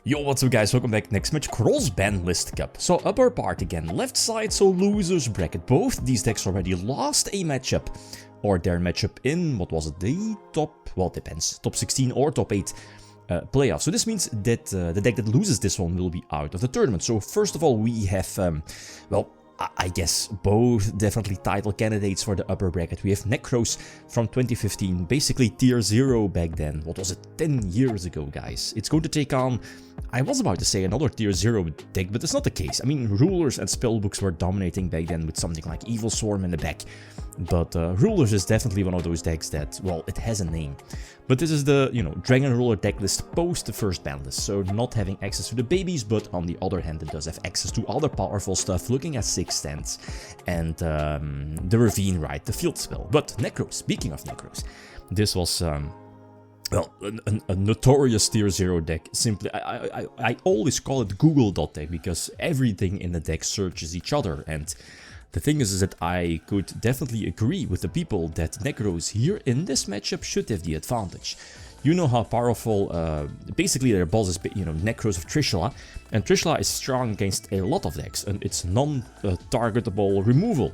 Yo, what's up guys, welcome back. Next match, Cross-Banlist Cup. So upper part again, left side, so losers bracket. Both these decks already lost a matchup, or their matchup in, what was it, the top, well it depends, top 16 or top 8 playoffs. So this means that the deck that loses this one will be out of the tournament. So first of all we have, well, I guess both definitely title candidates for the upper bracket. We have Nekroz from 2015, basically tier 0 back then. What was it, 10 years ago, guys? It's going to take on, I was about to say another tier 0 deck, but it's not the case. I mean, Rulers and Spellbooks were dominating back then with something like Evil Swarm in the back. But Rulers is definitely one of those decks that, well, it has a name. But this is the, Dragon Ruler deck list post the first ban list. So not having access to the babies, but on the other hand, it does have access to other powerful stuff, looking at 6 stands and the Ravine, right, the field spell. But Nekroz, speaking of Nekroz, this was, well, a notorious tier 0 deck. Simply, I always call it Google deck because everything in the deck searches each other. And the thing is that I could definitely agree with the people that Nekroz here in this matchup should have the advantage. You know how powerful, basically their boss is, Nekroz of Trishula, and Trishula is strong against a lot of decks, and it's non-targetable removal.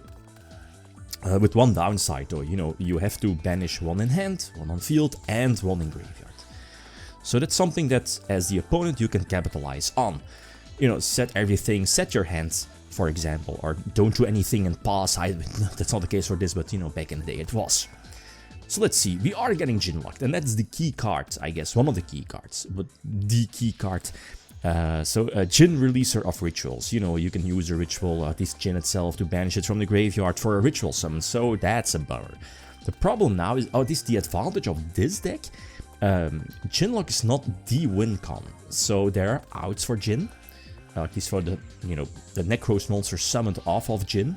With one downside though, you have to banish one in hand, one on field, and one in graveyard. So that's something that, as the opponent, you can capitalize on. Set everything, set your hand, for example, or don't do anything and pass. That's not the case for this, but back in the day it was. So let's see, we are getting Djinn locked, and that's the key card, I guess, one of the key cards, but the key card. Djinn, releaser of rituals. You can use a ritual, this Djinn itself, to banish it from the graveyard for a ritual summon, so that's a bummer. The problem now is, this is the advantage of this deck. Djinn lock is not the win con, so there are outs for Djinn. At least for the, the Nekroz monster summoned off of Djinn.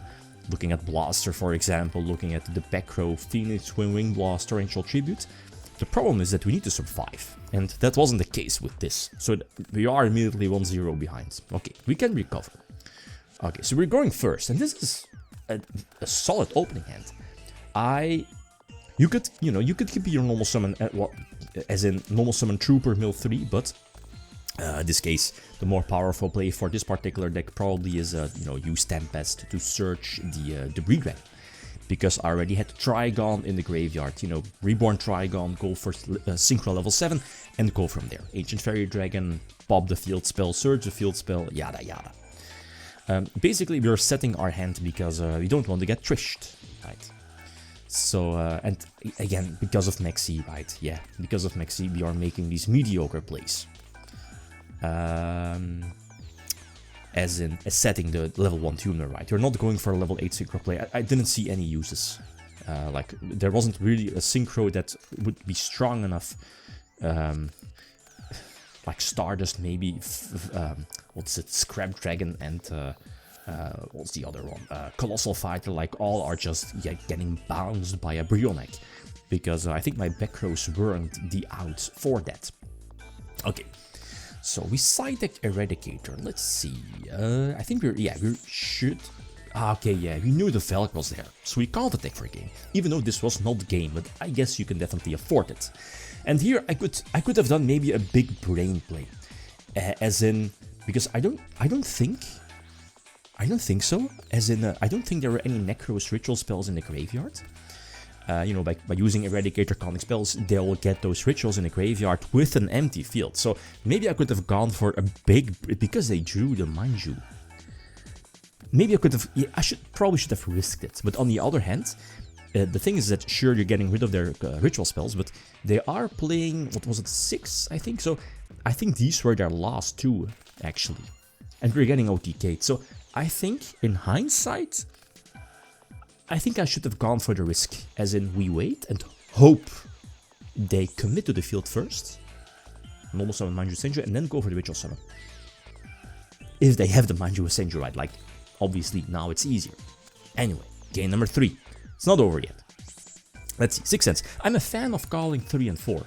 Looking at Blaster, for example, looking at the back row, Phoenix, Wing Blaster, Ancient Tribute. The problem is that we need to survive, and that wasn't the case with this. So we are immediately 1-0 behind. Okay, we can recover. Okay, so we're going first, and this is a solid opening hand. You could keep your normal summon, as in normal summon Trooper, mill 3, but in this case, the more powerful play for this particular deck probably is, use Tempest to search the Debris Dragon. Because I already had Trigon in the graveyard, Reborn Trigon, go for Synchro level 7, and go from there. Ancient Fairy Dragon, pop the field spell, search the field spell, yada yada. Basically, we're setting our hand because we don't want to get trished, right? So, and again, because of Mexi, right? Yeah, because of Mexi, we are making these mediocre plays. As setting the level 1 tuner, right? You're not going for a level 8 synchro play. I didn't see any uses. Like, there wasn't really a synchro that would be strong enough. Like Stardust, maybe. What's it? Scrap Dragon and what's the other one? Colossal Fighter. Like, all are just getting bounced by a Brionac. Because I think my back rows weren't the outs for that. Okay. So we side deck Eradicator. Let's see. I think we should. Okay, yeah, we knew the Valk was there, so we can't attack for a game. Even though this was not game, but I guess you can definitely afford it. And here I could have done maybe a big brain play, as in, because I don't think so. As in, I don't think there were any Nekroz ritual spells in the graveyard. By using Eradicator calling spells, they'll get those rituals in the graveyard with an empty field. So maybe I could have gone for a big, because they drew the Manju. Maybe I could have, probably should have risked it. But on the other hand, the thing is that sure, you're getting rid of their ritual spells, but they are playing, what was it, 6, I think? So I think these were their last 2, actually. And we're getting OTK'd. So I think, in hindsight, I think I should have gone for the risk, as in we wait and hope they commit to the field first, normal summon Manju Senju, and then go for the ritual summon. If they have the Manju Senju, right? Like, obviously now it's easier. Anyway, game number 3. It's not over yet. Let's see, 6 cents. I'm a fan of calling 3 and 4.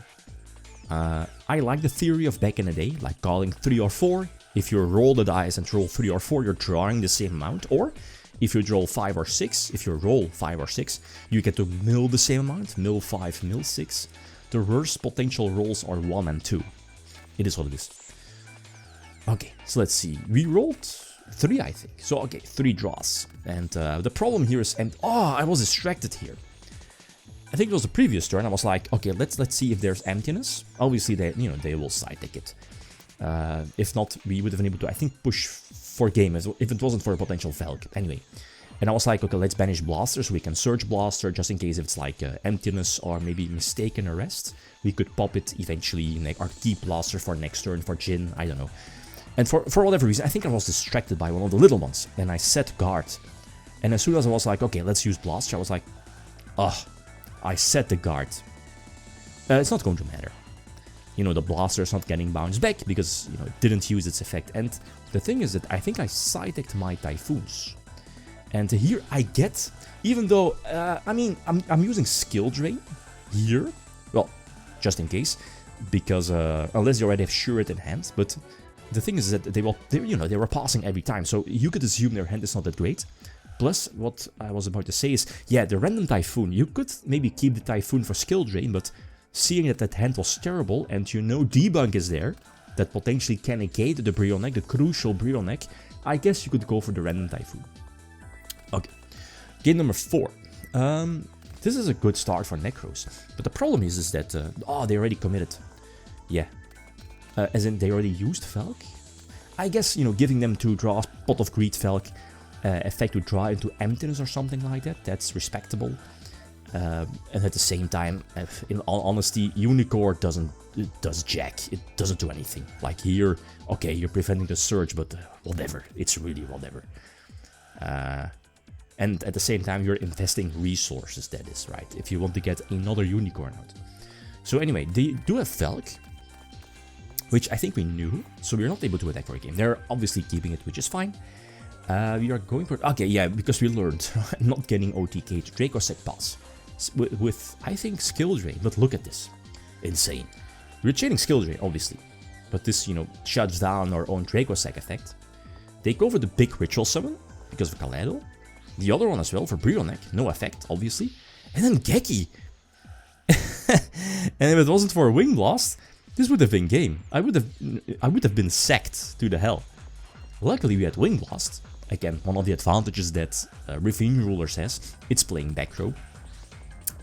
I like the theory of back in the day, like calling 3 or 4. If you roll the dice and roll 3 or 4, you're drawing the same amount, or if you roll 5 or 6, if you roll 5 or 6, you get to mill the same amount, mill 5, mill 6. The worst potential rolls are 1 and 2. It is what it is. Okay, so let's see. We rolled 3, I think. So, okay, 3 draws. And the problem here is... I was distracted here. I think it was the previous turn. I was like, okay, let's see if there's emptiness. Obviously, they will side take it. If not, we would have been able to, I think, push for game if it wasn't for a potential Valk. Anyway. And I was like, okay, let's banish Blaster so we can search Blaster just in case if it's like emptiness or maybe mistaken arrest. We could pop it eventually, like, or keep Blaster for next turn for Djinn, I don't know. And for whatever reason, I think I was distracted by one of the little ones. And I set guard. And as soon as I was like, okay, let's use Blaster, I was like, I set the guard. It's not going to matter. You know, the Blaster is not getting bounced back because, you know, it didn't use its effect. And the thing is that I think I side-decked my Typhoons. And here I get, even though, I mean, I'm using Skill Drain here. Well, just in case. Because, unless you already have Shuret in hand. But the thing is that they were passing every time. So you could assume their hand is not that great. Plus, what I was about to say is, yeah, the random Typhoon. You could maybe keep the Typhoon for Skill Drain, but seeing that hand was terrible, and you know Debunk is there, that potentially can negate the Brionek, the crucial Brionek, I guess you could go for the random Typhoon. Okay, game number 4. This is a good start for Nekroz, but the problem is that, they already committed. Yeah, as in they already used Valk. I guess, you know, giving them 2 draws, Pot of Greed Valk, effect to draw into emptiness or something like that, that's respectable. And at the same time, in all honesty, Unicorn does jack. It doesn't do anything. Like here, okay, you're preventing the surge, but whatever. It's really whatever. And at the same time, you're investing resources, that is, right? If you want to get another Unicorn out. So anyway, they do have Valk, which I think we knew, so we're not able to attack for a game. They're obviously keeping it, which is fine. We are going for... Okay, yeah, because we learned not getting OTK to Dracossack pass. With, I think, Skill Drain, but look at this. Insane. We're chaining Skill Drain, obviously. But this, you know, shuts down our own Dracossack effect. They go for the big Ritual Summon, because of Kaleido. The other one as well, for Brionek, no effect, obviously. And then Geki! And if it wasn't for a Wing Blast, this would have been game. I would have been sacked to the hell. Luckily we had Wing Blast. Again, one of the advantages that Ravine Rulers has. It's playing back row.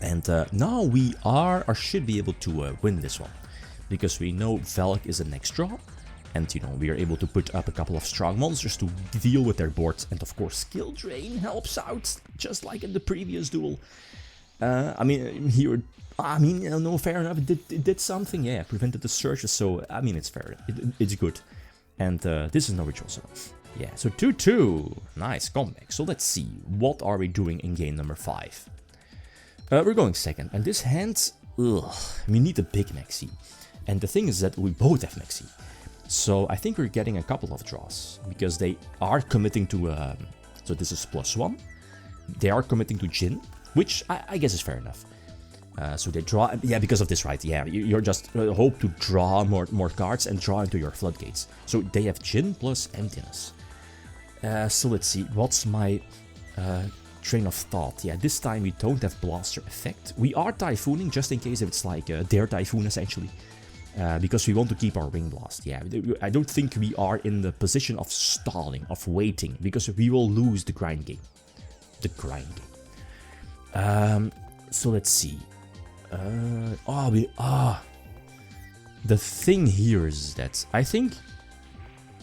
And now we are, or should be able to win this one. Because we know Valk is the next draw. And, you know, we are able to put up a couple of strong monsters to deal with their board. And, of course, Skill Drain helps out, just like in the previous duel. I mean, here... no, fair enough, it did something, yeah, prevented the searches, so, I mean, it's fair, it's good. And this is no Ritual Summon. Yeah, so 2-2, nice comeback. So let's see, what are we doing in game number 5? We're going second, and this hand, we need a big Maxi. And the thing is that we both have Maxi. So I think we're getting a couple of draws, because they are committing to, so this is +1. They are committing to Djinn, which I guess is fair enough. So they draw, yeah, because of this, right? Yeah, you're just hope to draw more cards and draw into your floodgates. So they have Djinn plus emptiness. So let's see, what's my train of thought? Yeah, this time we don't have Blaster effect. We are Typhooning just in case if it's like their Typhoon essentially. Because we want to keep our Wing Blast. Yeah, I don't think we are in the position of stalling, of waiting, because we will lose the grind game. So let's see. The thing here is that I think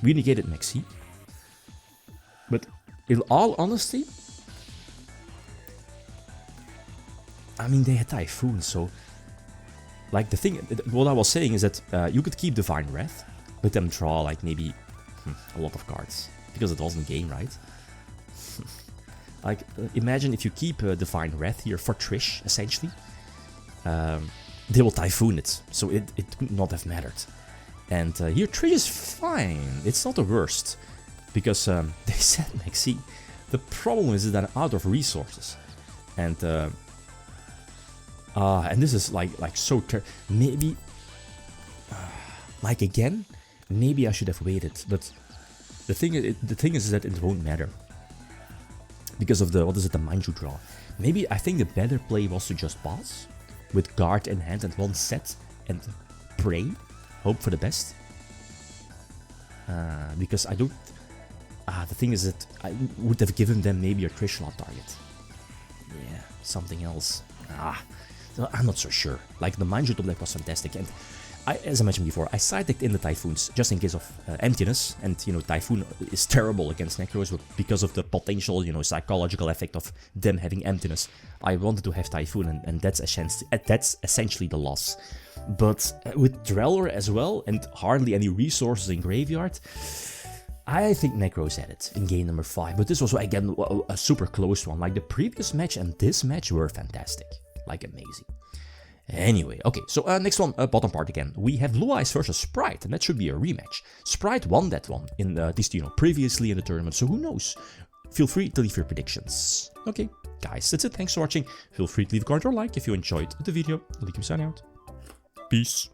we negated Maxi. But in all honesty, I mean, they had Typhoon, so... Like, the thing, what I was saying is that you could keep Divine Wrath, let them draw, like, maybe a lot of cards. Because it wasn't game, right? Like, imagine if you keep Divine Wrath here for Trish, essentially. They will Typhoon it, so it could not have mattered. And here Trish is fine, it's not the worst. Because they said Maxi. The problem is that I'm out of resources. And this is like so maybe like again, maybe I should have waited, but the thing is that it won't matter. Because of the, what is it, the Manju draw. Maybe I think the better play was to just pass with guard in hand and one set and pray, hope for the best. because I don't... the thing is that I would have given them maybe a Trishula target. Yeah, something else. So I'm not so sure. Like, the Manju top deck was fantastic, and as I mentioned before, I side-decked in the Typhoons just in case of emptiness, and, you know, Typhoon is terrible against Nekroz, but because of the potential, you know, psychological effect of them having emptiness, I wanted to have Typhoon, and that's essentially the loss. But with Drellor as well, and hardly any resources in Graveyard, I think Nekroz had it in game number 5, but this was, again, a super close one. Like, the previous match and this match were fantastic. Like, amazing. Anyway, okay, so next one, bottom part again. We have Blue Eyes versus Sprite, and that should be a rematch. Sprite won that one in this, you know, previously in the tournament, so who knows? Feel free to leave your predictions. Okay, guys, that's it. Thanks for watching. Feel free to leave a comment or like if you enjoyed the video. Likim signing out. Peace.